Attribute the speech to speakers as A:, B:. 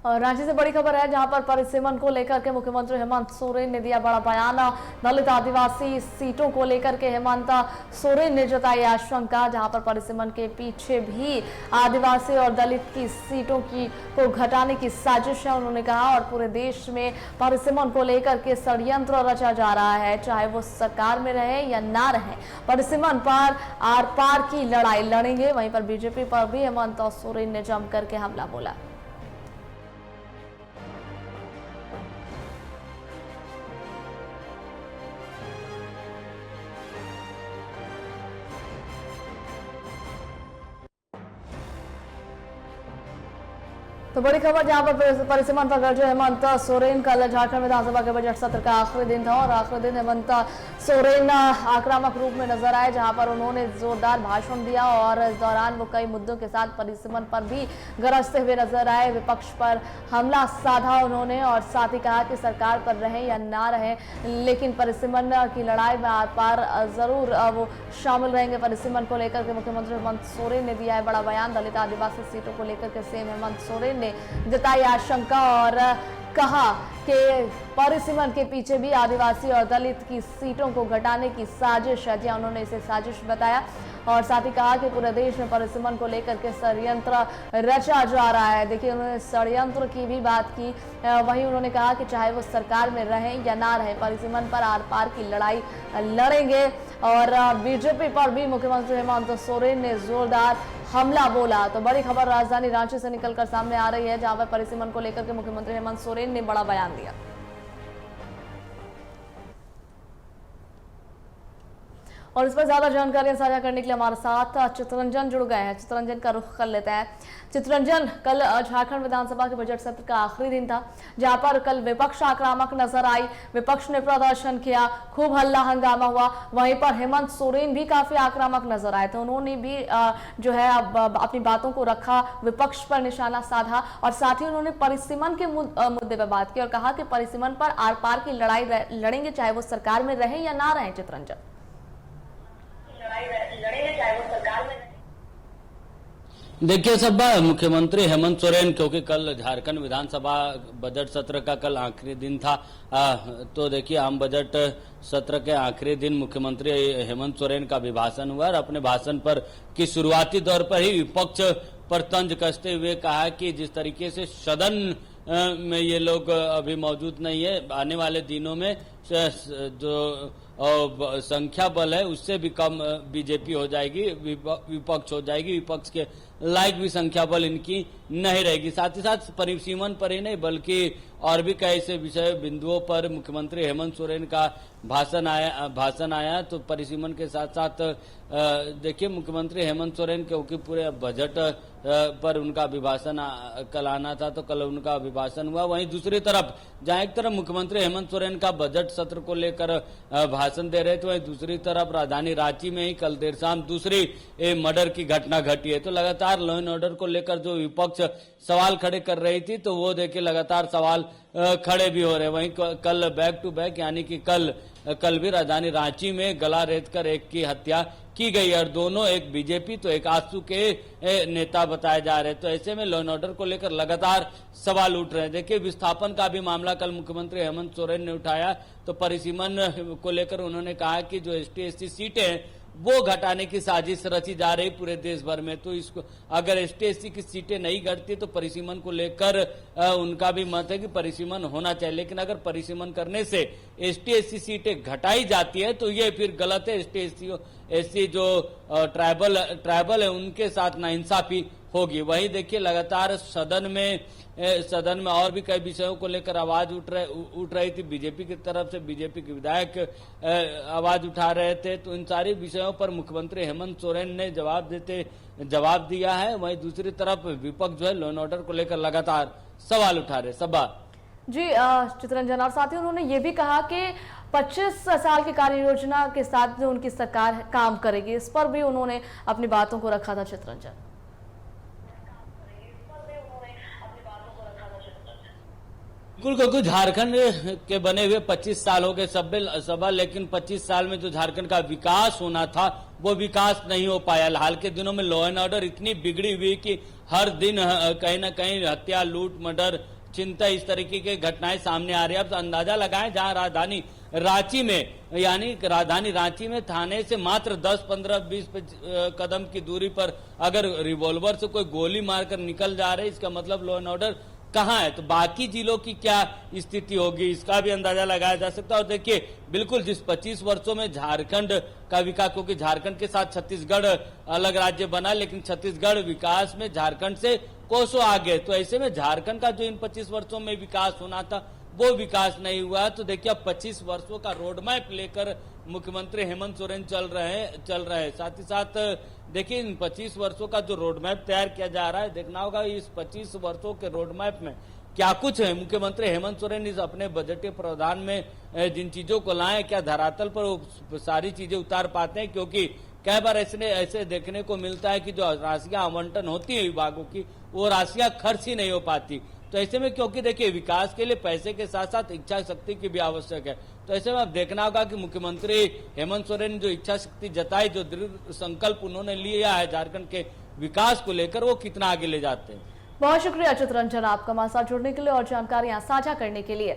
A: और रांची से बड़ी खबर है जहां पर परिसीमन को लेकर के मुख्यमंत्री हेमंत सोरेन ने दिया बड़ा बयान। दलित आदिवासी सीटों को लेकर के हेमंत सोरेन ने जताई आशंका, जहां पर परिसीमन के पीछे भी आदिवासी और दलित की सीटों को घटाने की साजिश है उन्होंने कहा। और पूरे देश में परिसीमन को लेकर के षड्यंत्र रचा जा रहा है, चाहे वो सरकार में रहे या ना रहे, परिसीमन पर आर पार की लड़ाई लड़ेंगे। वहीं पर बीजेपी पर भी हेमंत सोरेन ने जम करके हमला बोला। तो बड़ी खबर जहां पर परिसीमन पर गरजे हेमंत सोरेन। कल झारखंड विधानसभा के बजट सत्र का आखिरी दिन था और आखिरी दिन हेमंत सोरेन आक्रामक रूप में नजर आए, जहां पर उन्होंने जोरदार भाषण दिया और इस दौरान वो कई मुद्दों के साथ परिसीमन पर भी गरजते हुए नजर आए। विपक्ष पर हमला साधा उन्होंने और साथ ही कहा कि सरकार पर रहे या ना रहे, लेकिन परिसीमन की लड़ाई में आर पार जरूर वो शामिल रहेंगे। परिसीमन को लेकर के मुख्यमंत्री हेमंत सोरेन ने दिया है बड़ा बयान। दलित आदिवासी सीटों को लेकर के सीएम हेमंत सोरेन जताई आशंका और कहा कि परिसीमन के पीछे भी आदिवासी और दलित की सीटों को घटाने की साजिश है। उन्होंने इसे साजिश बताया और साथ ही कहा कि पूरे देश में परिसीमन को लेकर के षड्यंत्र रचा जा रहा है। देखिए, उन्होंने षड्यंत्र की भी बात की। वहीं उन्होंने कहा कि चाहे वो सरकार में रहें या ना रहे, परिसीमन पर आर पार की लड़ाई लड़ेंगे। और बीजेपी पर भी मुख्यमंत्री हेमंत सोरेन ने जोरदार हमला बोला। तो बड़ी खबर राजधानी रांची से निकलकर सामने आ रही है, जहां पर परिसीमन को लेकर के मुख्यमंत्री हेमंत सोरेन ने बड़ा बयान दिया। और इस पर ज्यादा जानकारियां साझा करने के लिए हमारे साथ चित्ररंजन जुड़ गए हैं। चित्ररंजन का रुख कर लेते हैं। चित्ररंजन, कल झारखंड विधानसभा के बजट सत्र का आखिरी दिन था, जहां पर कल विपक्ष आक्रामक नजर आई, विपक्ष ने प्रदर्शन किया, खूब हल्ला हंगामा हुआ। वहीं पर हेमंत सोरेन भी काफी आक्रामक नजर आए थे, उन्होंने भी जो है अपनी बातों को रखा, विपक्ष पर निशाना साधा और साथ ही उन्होंने परिसीमन के मुद्दे पर बात की और कहा कि परिसीमन पर आर पार की लड़ाई लड़ेंगे, चाहे वो सरकार में रहे या ना रहे। चित्ररंजन,
B: देखिए सब्बा, मुख्यमंत्री हेमंत सोरेन, क्योंकि कल झारखंड विधानसभा बजट सत्र का कल आखिरी दिन था, तो देखिए आम बजट सत्र के आखिरी दिन मुख्यमंत्री हेमंत सोरेन का अभिभाषण हुआ और अपने भाषण पर की शुरुआती दौर पर ही विपक्ष पर तंज कसते हुए कहा कि जिस तरीके से सदन में ये लोग अभी मौजूद नहीं है, आने वाले दिनों में जो संख्या बल है उससे भी कम बीजेपी हो जाएगी, विपक्ष हो जाएगी, विपक्ष के लायक भी संख्या बल इनकी नहीं रहेगी। साथ ही साथ परिसीमन पर ही नहीं बल्कि और भी कई ऐसे विषय बिंदुओं पर मुख्यमंत्री हेमंत सोरेन का भाषण आया। तो परिसीमन के साथ साथ देखिए मुख्यमंत्री हेमंत सोरेन, क्योंकि पूरे बजट पर उनका अभिभाषण कल आना था, तो कल उनका अभिभाषण हुआ। वहीं दूसरी तरफ जहां एक तरफ मुख्यमंत्री हेमंत सोरेन का बजट सत्र को लेकर भाषण दे रहे थे, वहीं दूसरी तरफ राजधानी रांची में ही कल देर शाम दूसरी मर्डर की घटना घटी है। तो लगातार लॉ एंड ऑर्डर को लेकर जो विपक्ष सवाल खड़े कर रही थी, तो वो देखिए लगातार सवाल खड़े भी हो रहे। वहीं कल बैक टू बैक यानी कि कल भी राजधानी रांची में गला रेतकर एक की हत्या की गई और दोनों, एक बीजेपी तो एक आजसू के नेता बताए जा रहे। तो ऐसे में लॉ एंड ऑर्डर को लेकर लगातार सवाल उठ रहे हैं। देखिए विस्थापन का भी मामला कल मुख्यमंत्री हेमंत सोरेन ने उठाया, तो परिसीमन को लेकर उन्होंने कहा कि जो ST/SC सीटें वो घटाने की साजिश रची जा रही पूरे देश भर में। तो इसको अगर ST/SC की सीटें नहीं घटती तो परिसीमन को लेकर उनका भी मत है कि परिसीमन होना चाहिए, लेकिन अगर परिसीमन करने से ST/SC सीटें घटाई जाती है तो ये फिर गलत है। ST/SC जो ट्राइबल है उनके साथ नाइंसाफी होगी। वही देखिए लगातार सदन में और भी कई विषयों को लेकर आवाज उठ रही थी। बीजेपी की तरफ से बीजेपी के विधायक आवाज उठा रहे थे। तो इन सारी विषयों पर मुख्यमंत्री हेमंत सोरेन ने जवाब दिया है। वहीं दूसरी तरफ विपक्ष जो है लॉ एंड ऑर्डर को लेकर लगातार सवाल उठा रहे। सबा
A: जी चित्ररंजन, और साथ ही उन्होंने ये भी कहा कि 25 साल की कार्य योजना के साथ जो उनकी सरकार काम करेगी, इस पर भी उन्होंने अपनी बातों को रखा था। चित्ररंजन,
B: बिल्कुल, क्योंकि झारखंड के बने हुए 25 साल हो गए सबा, लेकिन 25 साल में जो झारखंड का विकास होना था वो विकास नहीं हो पाया। हाल के दिनों में लॉ एंड ऑर्डर इतनी बिगड़ी हुई कि हर दिन कहीं ना कहीं हत्या, लूट, मर्डर चिंता इस तरीके की घटनाएं सामने आ रही है। अब अंदाजा लगाएं, जहां राजधानी रांची में, यानी राजधानी रांची में थाने से मात्र 10, 15, 20 कदम की दूरी पर अगर रिवॉल्वर से कोई गोली मारकर निकल जा रहे, इसका मतलब लॉ एंड ऑर्डर कहां है। तो बाकी जिलों की क्या स्थिति होगी, इसका भी अंदाजा लगाया जा सकता है। और देखिए, बिल्कुल जिस 25 वर्षों में झारखंड का विकास, क्योंकि झारखंड के साथ छत्तीसगढ़ अलग राज्य बना, लेकिन छत्तीसगढ़ विकास में झारखंड से कोसों आगे, तो ऐसे में झारखंड का जो इन 25 वर्षों में विकास होना था वो विकास नहीं हुआ। तो देखिए, अब 25 वर्षों का रोड मैप लेकर मुख्यमंत्री हेमंत सोरेन चल रहे हैं। साथ ही साथ देखिए, इन 25 वर्षों का जो रोड मैप तैयार किया जा रहा है, देखना होगा इस 25 वर्षों के रोड मैप में क्या कुछ है। मुख्यमंत्री हेमंत सोरेन इस अपने बजटीय प्रावधान में जिन चीजों को लाए, क्या धरातल पर सारी चीजें उतार पाते हैं, क्योंकि कई बार ऐसे देखने को मिलता है कि जो राशियां आवंटन होती है विभागों की, वो राशियां खर्च ही नहीं हो पाती। तो ऐसे में, क्योंकि देखिए विकास के लिए पैसे के साथ साथ इच्छा शक्ति की भी आवश्यक है, तो ऐसे में अब देखना होगा कि मुख्यमंत्री हेमंत सोरेन जो इच्छा शक्ति जताई, जो दृढ़ संकल्प उन्होंने लिया है झारखंड के विकास को लेकर, वो कितना आगे ले जाते हैं।
A: बहुत शुक्रिया चित्रंजन, आपका हमारे साथ जुड़ने के लिए और जानकारियां साझा करने के लिए।